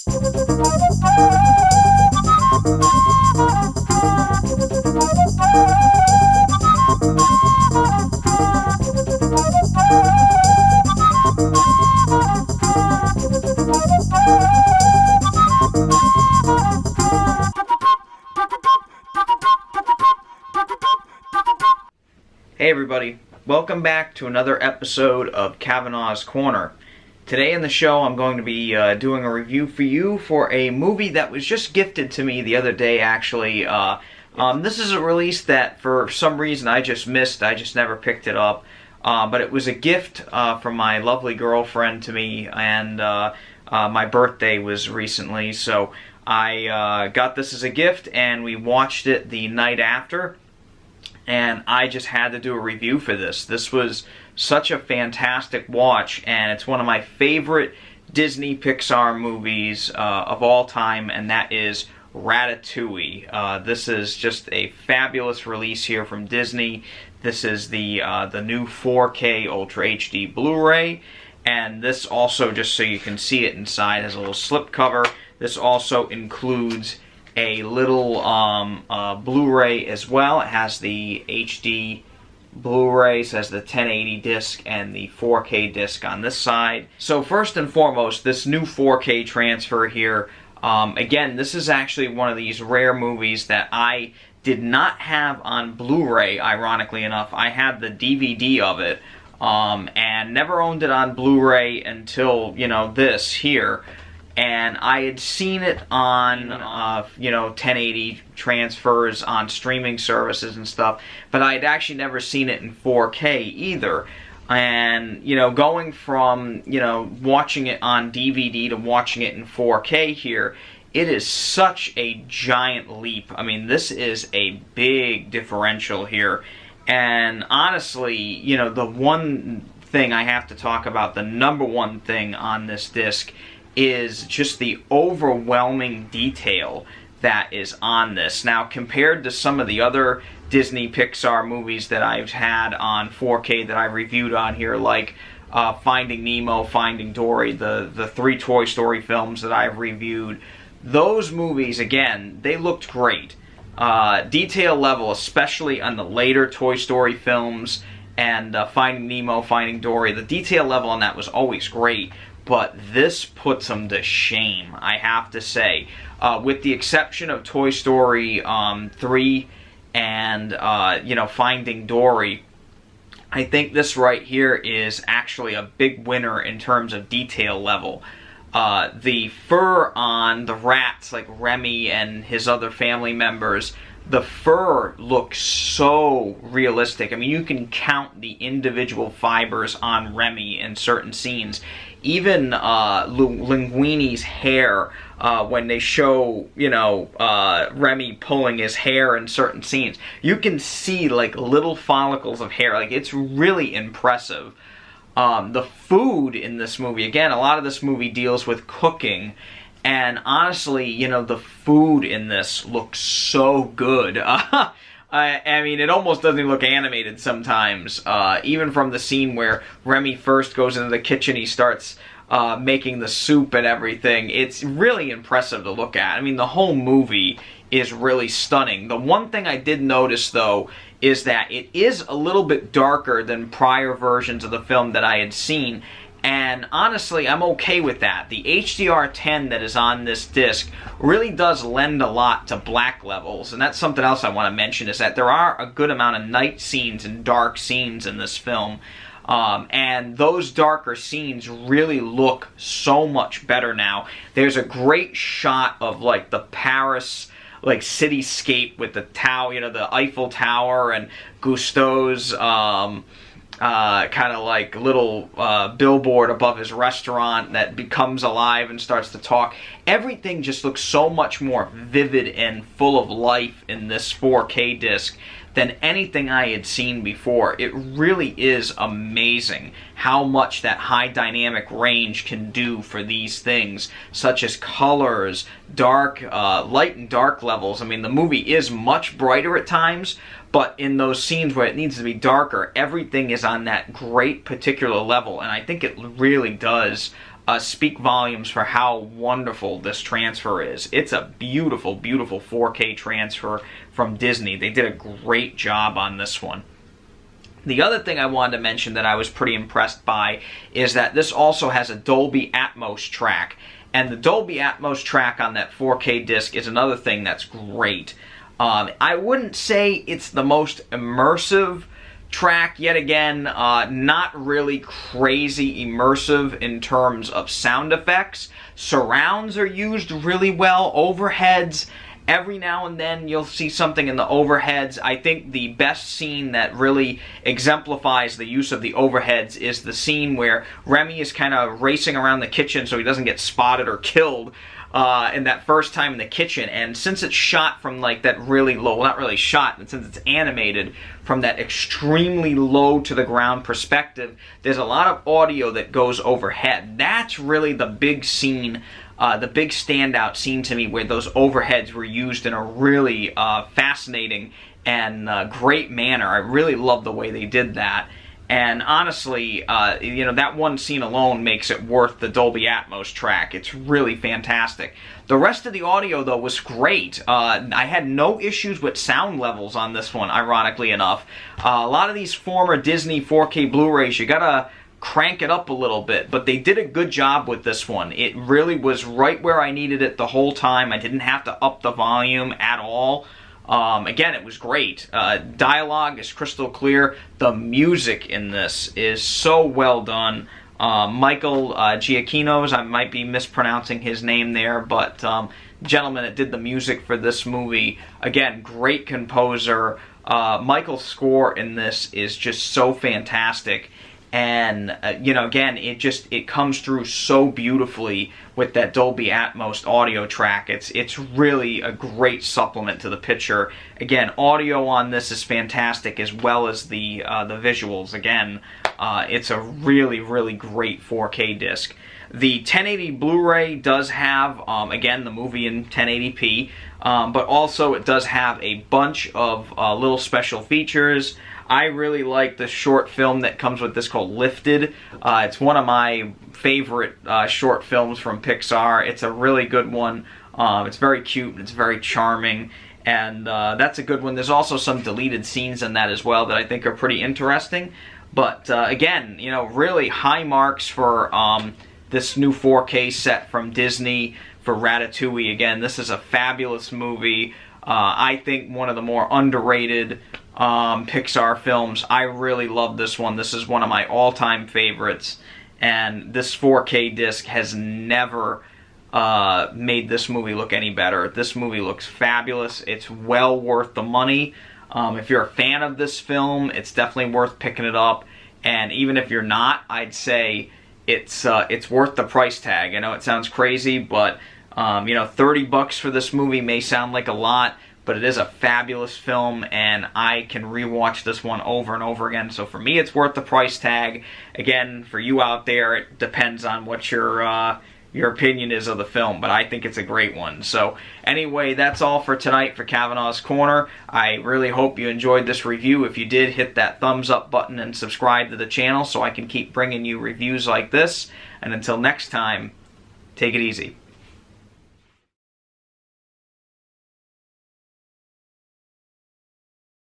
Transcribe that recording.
Hey everybody, welcome back to another episode of Kavanaugh's Corner. Today in the show I'm going to be doing a review for you for a movie that was just gifted to me the other day actually. This is a release that for some reason I just missed, I just never picked it up. But it was a gift from my lovely girlfriend to me, and my birthday was recently, so I got this as a gift and we watched it the night after. And I just had to do a review for this. This was such a fantastic watch, and it's one of my favorite Disney Pixar movies of all time, and that is Ratatouille. This is just a fabulous release here from Disney. This is the new 4K Ultra HD Blu-ray, and this also, just so you can see it inside, has a little slipcover. This also includes a little Blu-ray as well. It has the HD Blu-ray, it has the 1080 disc and the 4K disc on this side. So first and foremost, this new 4K transfer here, again, this is actually one of these rare movies that I did not have on Blu-ray, ironically enough. I had the DVD of it, and never owned it on Blu-ray until, you know, this here. And I had seen it on, you know, 1080 transfers on streaming services and stuff, but I had actually never seen it in 4K either. And, you know, going from, you know, watching it on DVD to watching it in 4K here, it is such a giant leap. I mean, this is a big differential here. And honestly, you know, the one thing I have to talk about, the number one thing on this disc, is just the overwhelming detail that is on this. Now, compared to some of the other Disney Pixar movies that I've had on 4K that I reviewed on here, like Finding Nemo, Finding Dory, the three Toy Story films that I've reviewed, those movies, again, they looked great. Detail level, especially on the later Toy Story films and Finding Nemo, Finding Dory, the detail level on that was always great. But this puts them to shame, I have to say. With the exception of Toy Story 3 and, you know, Finding Dory, I think this right here is actually a big winner in terms of detail level. The fur on the rats, like Remy and his other family members, the fur looks so realistic. I mean, you can count the individual fibers on Remy in certain scenes. Even Linguini's hair, when they show, you know, Remy pulling his hair in certain scenes, you can see, like, little follicles of hair. Like, it's really impressive. The food in this movie, again, a lot of this movie deals with cooking, and honestly, you know, the food in this looks so good. I mean, it almost doesn't look animated sometimes. Even from the scene where Remy first goes into the kitchen, he starts making the soup and everything. It's really impressive to look at. I mean, the whole movie is really stunning. The one thing I did notice, though, is that it is a little bit darker than prior versions of the film that I had seen. And honestly, I'm okay with that. The HDR10 that is on this disc really does lend a lot to black levels. And that's something else I want to mention, is that there are a good amount of night scenes and dark scenes in this film. And those darker scenes really look so much better now. There's a great shot of, like, the Paris, like, cityscape with the tower, you know, the Eiffel Tower and Gusteau's, kind of like little billboard above his restaurant that becomes alive and starts to talk. Everything just looks so much more vivid and full of life in this 4K disc than anything I had seen before. It really is amazing how much that high dynamic range can do for these things, such as colors, dark, light and dark levels. I mean, the movie is much brighter at times, but in those scenes where it needs to be darker, everything is on that great particular level, and I think it really does speak volumes for how wonderful this transfer is. It's a beautiful, beautiful 4K transfer from Disney. They did a great job on this one. The other thing I wanted to mention that I was pretty impressed by is that this also has a Dolby Atmos track. And the Dolby Atmos track on that 4K disc is another thing that's great. I wouldn't say it's the most immersive track, yet again, not really crazy immersive in terms of sound effects. Surrounds are used really well, overheads. Every now and then you'll see something in the overheads. I think the best scene that really exemplifies the use of the overheads is the scene where Remy is kind of racing around the kitchen so he doesn't get spotted or killed in that first time in the kitchen. And since it's shot from like that really low, well, not really shot, but since it's animated from that extremely low to the ground perspective, there's a lot of audio that goes overhead. That's really the big scene, the big standout scene to me, where those overheads were used in a really fascinating and great manner. I really love the way they did that. And honestly, you know, that one scene alone makes it worth the Dolby Atmos track. It's really fantastic. The rest of the audio, though, was great. I had no issues with sound levels on this one, ironically enough. A lot of these former Disney 4K Blu-rays, you gotta crank it up a little bit, but they did a good job with this one. It really was right where I needed it the whole time. I didn't have to up the volume at all. Again, it was great. Dialogue is crystal clear. The music in this is so well done. Michael Giacchinos, I might be mispronouncing his name there, but gentleman that did the music for this movie, again, great composer. Michael's score in this is just so fantastic. And, you know, again, it comes through so beautifully with that Dolby Atmos audio track. It's really a great supplement to the picture. Again, audio on this is fantastic, as well as the visuals. Again, it's a really, really great 4K disc. The 1080 Blu-ray does have, again, the movie in 1080p, but also it does have a bunch of little special features. I really like the short film that comes with this called Lifted. It's one of my favorite short films from Pixar. It's a really good one. It's very cute and it's very charming, and that's a good one. There's also some deleted scenes in that as well that I think are pretty interesting. But again, you know, really high marks for this new 4K set from Disney for Ratatouille. Again, this is a fabulous movie. I think one of the more underrated Pixar films. I really love this one. This is one of my all-time favorites, and this 4K disc has never made this movie look any better. This movie looks fabulous. It's well worth the money. If you're a fan of this film, it's definitely worth picking it up, and even if you're not, I'd say it's worth the price tag. I know it sounds crazy, but you know, $30 for this movie may sound like a lot, but it is a fabulous film, and I can rewatch this one over and over again. So for me, it's worth the price tag. Again, for you out there, it depends on what your opinion is of the film, but I think it's a great one. So anyway, that's all for tonight for Kavanaugh's Corner. I really hope you enjoyed this review. If you did, hit that thumbs up button and subscribe to the channel so I can keep bringing you reviews like this. And until next time, take it easy.